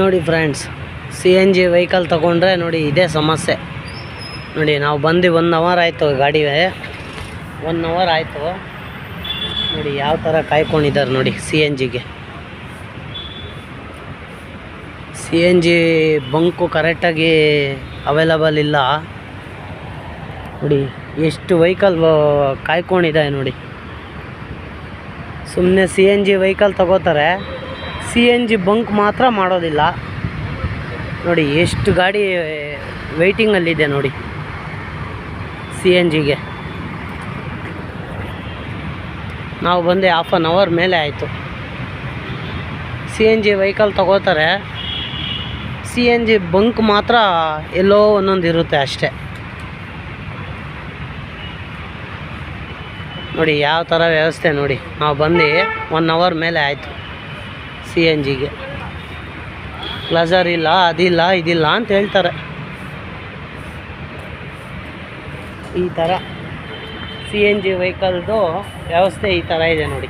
ನೋಡಿ friends, C N G vehicle ತೊಗೊಂಡ್ರೆ ನೋಡಿ ಇದೇ ಸಮಸ್ಯೆ. ನೋಡಿ ನಾವು ಬಂದು 1 ಅವರ್ ಆಯಿತು, ಗಾಡಿಗೆ 1 ಅವರ್ ಆಯಿತು. ನೋಡಿ ಯಾವ ಥರ ಕಾಯ್ಕೊಂಡಿದ್ದಾರೆ ನೋಡಿ ಸಿ ಎನ್ ಜಿಗೆ. ಸಿ ಎನ್ ಜಿ ಬಂಕು ಕರೆಕ್ಟಾಗಿ ಅವೈಲಬಲ್ ಇಲ್ಲ. ನೋಡಿ ಎಷ್ಟು ವೆಹಿಕಲ್ ಕಾಯ್ಕೊಂಡಿದೆ ನೋಡಿ. ಸುಮ್ಮನೆ ಸಿ ಎನ್ ಜಿ ವೆಹಿಕಲ್ ತಗೋತಾರೆ, ಸಿ ಎನ್ ಜಿ ಬಂಕ್ ಮಾತ್ರ ಮಾಡೋದಿಲ್ಲ. ನೋಡಿ ಎಷ್ಟು ಗಾಡಿ ವೆಯ್ಟಿಂಗಲ್ಲಿದೆ ನೋಡಿ ಸಿ ಎನ್ ಜಿಗೆ. ನಾವು ಬಂದು 1/2 ಅವರ್ ಮೇಲೆ ಆಯಿತು. ಸಿ ಎನ್ ಜಿ ವೆಹಿಕಲ್ ತಗೋತಾರೆ, ಸಿ ಎನ್ ಜಿ ಬಂಕ್ ಮಾತ್ರ ಎಲ್ಲೋ ಒಂದೊಂದು ಇರುತ್ತೆ ಅಷ್ಟೇ. ನೋಡಿ ಯಾವ ಥರ ವ್ಯವಸ್ಥೆ ನೋಡಿ. ನಾವು ಬಂದು 1 ಅವರ್ ಮೇಲೆ ಆಯಿತು. ಸಿ ಎನ್ ಜಿಗೆ ಪ್ಲಜರ್ ಇಲ್ಲ, ಅದಿಲ್ಲ ಇದಿಲ್ಲ ಅಂತ ಹೇಳ್ತಾರೆ. ಈ ಥರ ಸಿ ಎನ್ ಜಿ ವೆಹಿಕಲ್ದು ವ್ಯವಸ್ಥೆ ಈ ಥರ ಇದೆ ನೋಡಿ.